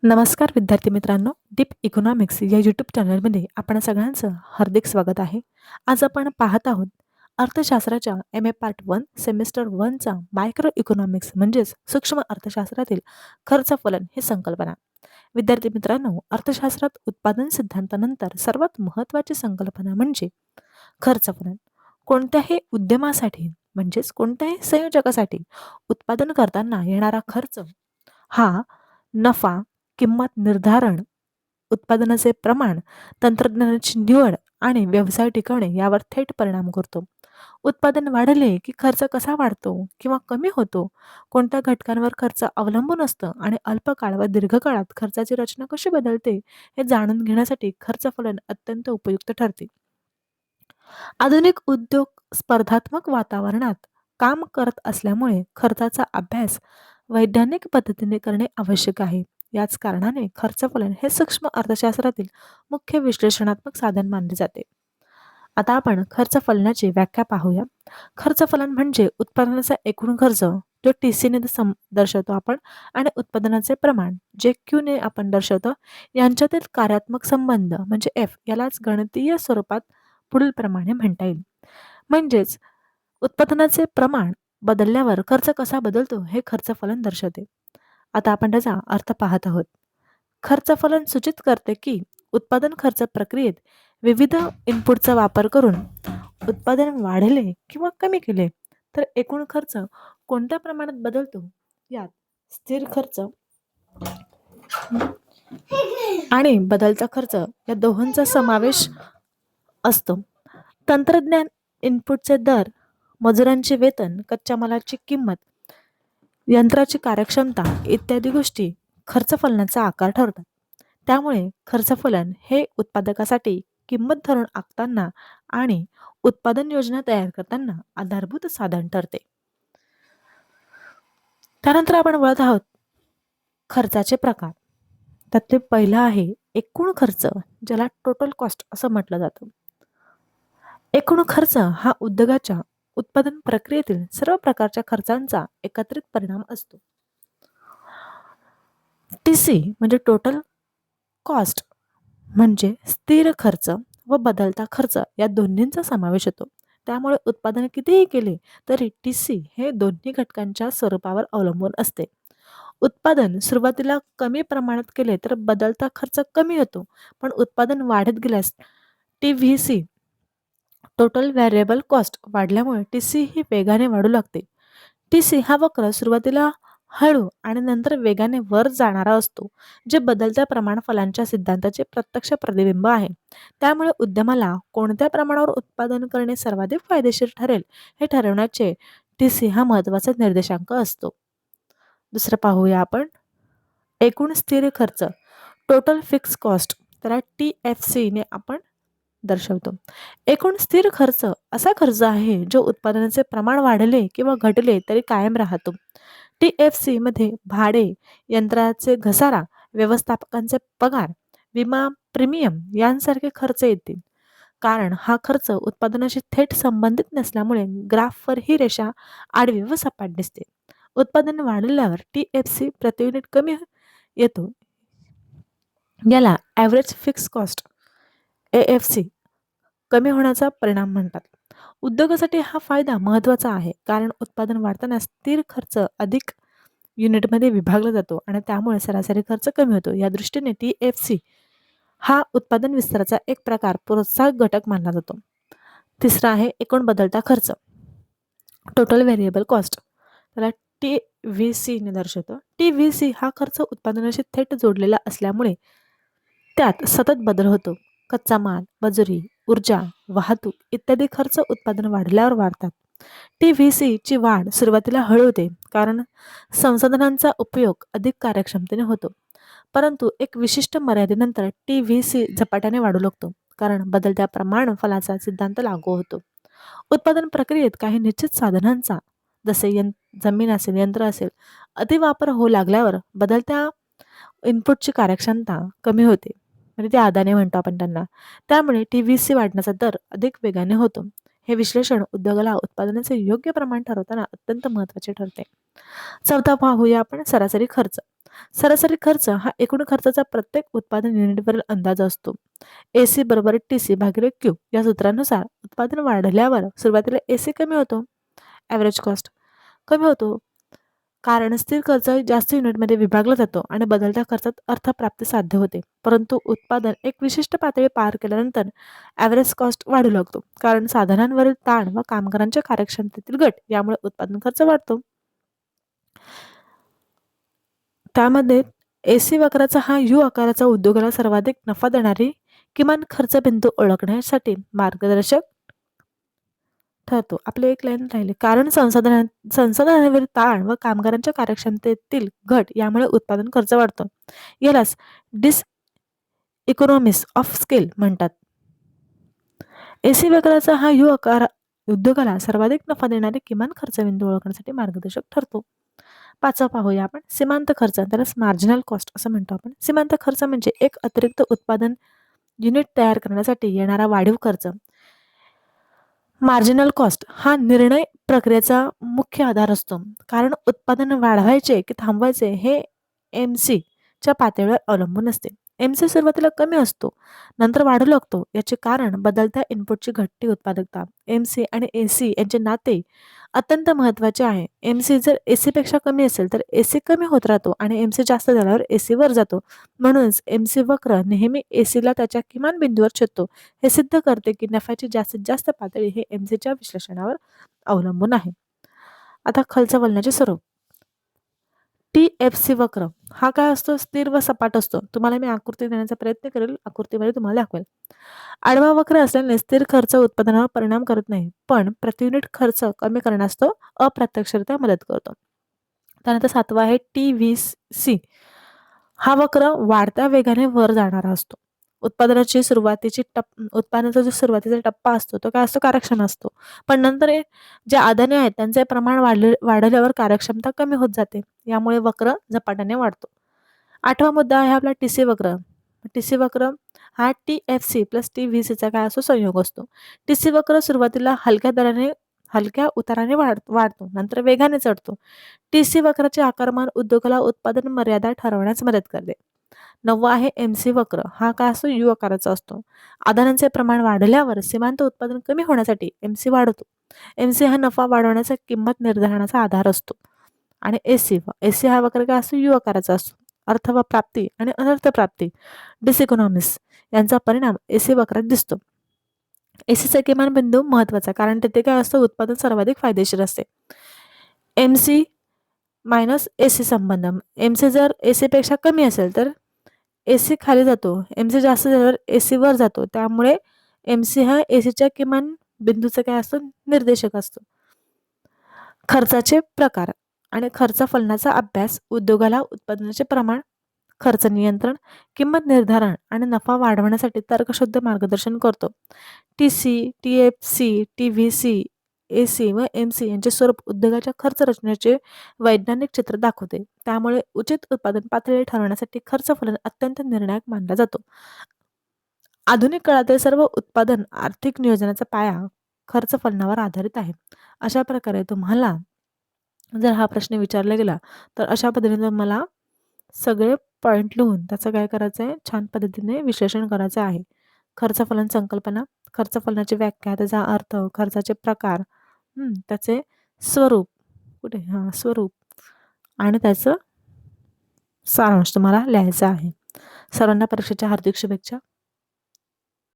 नमस्कार विद्यार्थी मित्रांनो, डीप इकॉनॉमिक्स या यूट्यूब चॅनलमध्ये आपण सगळ्यांचं हार्दिक स्वागत आहे. आज आपण पाहत आहोत अर्थशास्त्राच्या एम ए पार्ट 1 सेमिस्टर 1चा मायक्रो इकॉनॉमिक्स म्हणजेच सूक्ष्म अर्थशास्त्रातील खर्च फलन ही संकल्पना. विद्यार्थी मित्रांनो, अर्थशास्त्रात उत्पादन सिद्धांतानंतर सर्वात महत्त्वाची संकल्पना म्हणजे खर्च फलन. कोणत्याही उद्यमासाठी म्हणजेच कोणत्याही संयोजकासाठी उत्पादन करताना येणारा खर्च हा नफा, किंमत निर्धारण, उत्पादनाचे प्रमाण, तंत्रज्ञानाची निवड आणि व्यवसाय टिकवणे यावर थेट परिणाम करतो. उत्पादन वाढले की खर्च कसा वाढतो किंवा कमी होतो, कोणत्या घटकांवर खर्च अवलंबून असतं आणि अल्पकाळ व दीर्घकाळात खर्चाची रचना कशी बदलते हे जाणून घेण्यासाठी खर्च फलन अत्यंत उपयुक्त ठरते. आधुनिक उद्योग स्पर्धात्मक वातावरणात काम करत असल्यामुळे खर्चाचा अभ्यास वैज्ञानिक पद्धतीने करणे आवश्यक आहे. याच कारणाने खर्च फलन हे सूक्ष्म अर्थशास्त्रातील मुख्य विश्लेषणात्मक साधन मानले जाते. आता आपण खर्च फलनाची व्याख्या पाहूया. खर्च फलन म्हणजे उत्पादनाचा एकूण खर्च जो TC ने दर्शवतो आपण आणि उत्पादनाचे प्रमाण जे Q ने आपण दर्शवतो यांच्यातील कार्यात्मक संबंध म्हणजे F यालाच गणितीय स्वरूपात पुढील प्रमाणे म्हणता येईल. म्हणजेच उत्पादनाचे प्रमाण बदलल्यावर खर्च कसा बदलतो हे खर्च फलन दर्शवते. आता आपण त्याचा अर्थ पाहत आहोत. खर्च फलन सूचित करते की उत्पादन खर्च प्रक्रियेत विविध इनपुटचा वापर करून उत्पादन वाढले किंवा कमी केले तर एकूण खर्च कोणत्या प्रमाणात बदलतो यात स्थिर खर्च आणि बदलता खर्च या दोहोंचा समावेश असतो. तंत्रज्ञान, इनपुटचे दर, मजुरांचे वेतन, कच्च्या मालाची किंमत, यंत्राची कार्यक्षमता इत्यादी गोष्टी खर्च फलनाचा आकार ठरतात. त्यामुळे खर्च फलन हे उत्पादकासाठी किंमत धरून आखताना आणि उत्पादन योजना तयार करताना आधारभूत साधन ठरते. त्यानंतर आपण वळत आहोत खर्चाचे प्रकार. त्यातले पहिला आहे एकूण खर्च, ज्याला टोटल कॉस्ट असं म्हटलं जातं. एकूण खर्च हा उद्योगाच्या उत्पादन प्रक्रियेतील सर्व प्रकारच्या खर्चांचा एकत्रित परिणाम असतो. TC म्हणजे टोटल कॉस्ट म्हणजे स्थिर खर्च व बदलता खर्च या दोन्हींचा समावेश होतो. त्यामुळे उत्पादन कितीही केले तरी TC हे दोन्ही घटकांच्या स्वरूपावर अवलंबून असते. उत्पादन सुरुवातीला कमी प्रमाणात केले तर बदलता खर्च कमी होतो, पण उत्पादन वाढत गेल्यास TVC टोटल व्हेरिएबल कॉस्ट वाढल्यामुळे TC ही वेगाने वाढू लागते. TC हा वक्र सुरुवातीला हळू आणि नंतर वेगाने वर जाणारा असतो, जे बदलत्या प्रमाण फलांच्या सिद्धांताचे प्रत्यक्ष प्रतिबिंब आहे. त्यामुळे उद्यमाला कोणत्या प्रमाणावर उत्पादन करणे सर्वाधिक फायदेशीर ठरेल हे ठरवण्याचे TC हा महत्त्वाचा निर्देशांक असतो. दुसरं पाहूया आपण एकूण स्थिर खर्च, टोटल फिक्स कॉस्ट, त्याला TFC ने आपण दर्शवतो. एकूण स्थिर खर्च असा खर्च आहे जो उत्पादनाचे प्रमाण वाढले किंवा घटले तरी कायम राहतो. TFC मध्ये भाडे, यंत्राचे घसारा, व्यवस्थापकांचे पगार, विमा प्रीमियम यांसारखे खर्च येतील. कारण हा खर्च उत्पादनाशी थेट संबंधित नसल्यामुळे ग्राफवर ही रेषा आडवी व सपाट दिसते. उत्पादन वाढल्यावर TFC प्रति युनिट कमी येतो. याला ॲव्हरेज फिक्स कॉस्ट AFC कमी होण्याचा परिणाम म्हणतात. उद्योगासाठी हा फायदा महत्त्वाचा आहे, कारण उत्पादन वाढताना स्थिर खर्च अधिक युनिटमध्ये विभागला जातो आणि त्यामुळे सरासरी खर्च कमी होतो. या दृष्टीने TFC हा उत्पादन विस्ताराचा एक प्रकार प्रोत्साहक घटक मानला जातो. तिसरा आहे एकूण बदलता खर्च, टोटल व्हेरिएबल कॉस्ट, त्याला TVC ने दर्शवतो. TVC हा खर्च उत्पादनाशी थेट जोडलेला असल्यामुळे त्यात सतत बदल होतो. कच्चा माल, मजुरी, ऊर्जा, वाहतूक इत्यादी खर्च उत्पादन वाढल्यावर वाढतात. TVC ची वाढ सुरुवातीला हळू होते, कारण संसाधनांचा उपयोग अधिक कार्यक्षमतेने होतो. परंतु एक विशिष्ट मर्यादेनंतर TVC झपाट्याने वाढू लागतो, कारण बदलत्या प्रमाण फलाचा सिद्धांत लागू होतो. उत्पादन प्रक्रियेत काही निश्चित साधनांचा, जसे जमीन असेल, यंत्र असेल, अतिवापर होऊ लागल्यावर बदलत्या इनपुटची कार्यक्षमता कमी होते, म्हणजे ते अदाने म्हणतो आपण त्यांना. त्यामुळे TVC वाढण्याचा दर अधिक वेगाने होतो. हे विश्लेषण उद्योगाला उत्पादनाचे योग्य प्रमाण ठरवताना अत्यंत महत्त्वाचे ठरते. चौथा पाहूया आपण सरासरी खर्च. सरासरी खर्च हा एकूण खर्चाचा प्रत्येक उत्पादन युनिटवरील अंदाज असतो. AC बरोबर TC भागिले Q या सूत्रानुसार उत्पादन वाढल्यावर सुरुवातीला AC कमी होतो, ॲव्हरेज कॉस्ट कमी होतो, कारण स्थिर खर्च जास्त युनिटमध्ये विभागला जातो आणि बदलत्या खर्चात अर्थप्राप्ती साध्य होते. परंतु उत्पादन एक विशिष्ट पातळी पार केल्यानंतर ॲव्हरेज कॉस्ट वाढू लागतो, कारण साधनांवरील ताण व कामगारांच्या कार्यक्षमतेतील घट यामुळे उत्पादन खर्च वाढतो. त्यामध्ये AC वक्राचा हा U आकाराचा उद्योगाला सर्वाधिक नफा देणारी किमान खर्च बिंदू ओळखण्यासाठी मार्गदर्शक ठरतो. आपले एक लाईन राहिले. कारण संसाधनांवरील ताण व कामगारांच्या कार्यक्षमतेतील घट यामुळे उत्पादन खर्च वाढतो. यालाच इकॉनॉमिक्स ऑफ स्केल म्हणतात. AC वक्राचा हा U आकार उद्योगाला सर्वाधिक नफा देणारे किमान खर्च बिंदू ओळखण्यासाठी मार्गदर्शक ठरतो. 5 पाहूया आपण. सीमांत खर्च, त्यालाच मार्जिनल कॉस्ट असं म्हणतो आपण. सीमांत खर्च म्हणजे एक अतिरिक्त उत्पादन युनिट तयार करण्यासाठी येणारा वाढीव खर्च. मार्जिनल कॉस्ट हा निर्णय प्रक्रियेचा मुख्य आधार असतो, कारण उत्पादन वाढवायचे की थांबवायचे हे MC च्या पातळीवर अवलंबून असते. MC सुरुवातीला कमी असतो, नंतर वाढू लागतो. याचे कारण बदलत्या इनपुटची घटती उत्पादकता. MC आणि AC यांचे नाते अत्यंत महत्त्वाचे आहे. MC जर AC पेक्षा कमी असेल तर AC कमी होत राहतो आणि MC जास्त झाल्यावर AC वर जातो. म्हणूनच MC वक्र नेहमी AC ला त्याच्या किमान बिंदूवर छेदतो. हे सिद्ध करते की नफ्याची जास्तीत जास्त पातळी हे MC च्या विश्लेषणावर अवलंबून आहे. आता खालच्या वलनाचे स्वरूप. TFC वक्र हा काय असतो? स्थिर व सपाट असतो. तुम्हाला मी आकृती देण्याचा प्रयत्न करेल, आकृतीमध्ये तुम्हाला दाखवेल. आडवा वक्र असल्याने स्थिर खर्च उत्पादनावर परिणाम करत नाही, पण प्रति युनिट खर्च कमी करण्यास तो अप्रत्यक्षरित्या मदत करतो. त्यानंतर 7वा आहे TVC. हा वक्र वाढत्या वेगाने वर जाणारा असतो. उत्पादनाचा जो सुरुवातीचा टप्पा असतो तो काय असतो? कार्यक्षम असतो. पण नंतर जे आदाने आहेत त्यांचे प्रमाण वाढल्यावर कार्यक्षमता कमी होत जाते. यामुळे वक्र झपाट्याने वाढतो. 8वा मुद्दा आहे आपला TC वक्र. TC वक्र हा TFC प्लस TVCचा काय असतो? संयोग असतो. TC वक्र सुरुवातीला हलक्या उताराने वाढतो, नंतर वेगाने चढतो. TC वक्राचे आकारमान उद्योगाला उत्पादन मर्यादा ठरवण्यास मदत करते. 9वा आहे MC वक्र. हा काय असतो? U आकाराचा असतो. आदानांचे प्रमाण वाढल्यावर सीमांत उत्पादन कमी होण्यासाठी MC वाढतो. MC हा नफा वाढवण्याचा किंमत निर्धारणाचा आधार असतो. आणि AC हा वक्र काय असतो? U आकाराचा असतो. अर्थ व प्राप्ती आणि अनर्थ प्राप्ती डिसइकॉनॉमिक्स यांचा परिणाम AC वक्रात दिसतो. ACचा किमान बिंदू महत्वाचा, कारण तिथे काय असतं? उत्पादन सर्वाधिक फायदेशीर असते. MC मायनस AC संबंध. MC जर AC पेक्षा कमी असेल तर AC खाली जातो, MC जास्त झाल्यावर AC वर जातो. त्यामुळे MC हा ACच्या किमान बिंदूचा काय असतो? निर्देशक असतो. खर्चाचे प्रकार आणि खर्च फलनाचा अभ्यास उद्योगाला उत्पादनाचे प्रमाण, खर्च नियंत्रण, किंमत निर्धारण आणि नफा वाढवण्यासाठी तर्कशुद्ध मार्गदर्शन करतो. TC, TFC, TVC, AC व MC यांचे स्वरूप उद्योगाच्या खर्च रचनेचे वैज्ञानिक चित्र दाखवते. त्यामुळे उचित उत्पादन पातळी ठरवण्यासाठी खर्च फलन अत्यंत निर्णायक मानला जातो. आधुनिक काळातील सर्व उत्पादन आर्थिक नियोजनाचा पाया खर्च फलनावर आधारित आहे. अशा प्रकारे तुम्हाला जर हा प्रश्न विचारला गेला तर अशा पद्धतीने मला सगळे पॉईंट लिहून त्याचं काय करायचं आहे? छान पद्धतीने विश्लेषण करायचं आहे. खर्च फलन संकल्पना, खर्च फलनाची व्याख्या, त्याचा अर्थ, खर्चाचे प्रकार, त्याचे स्वरूप स्वरूप आणि त्याचं सारांश तुम्हाला लिहायचं आहे. सर्वांना परीक्षेच्या हार्दिक शुभेच्छा.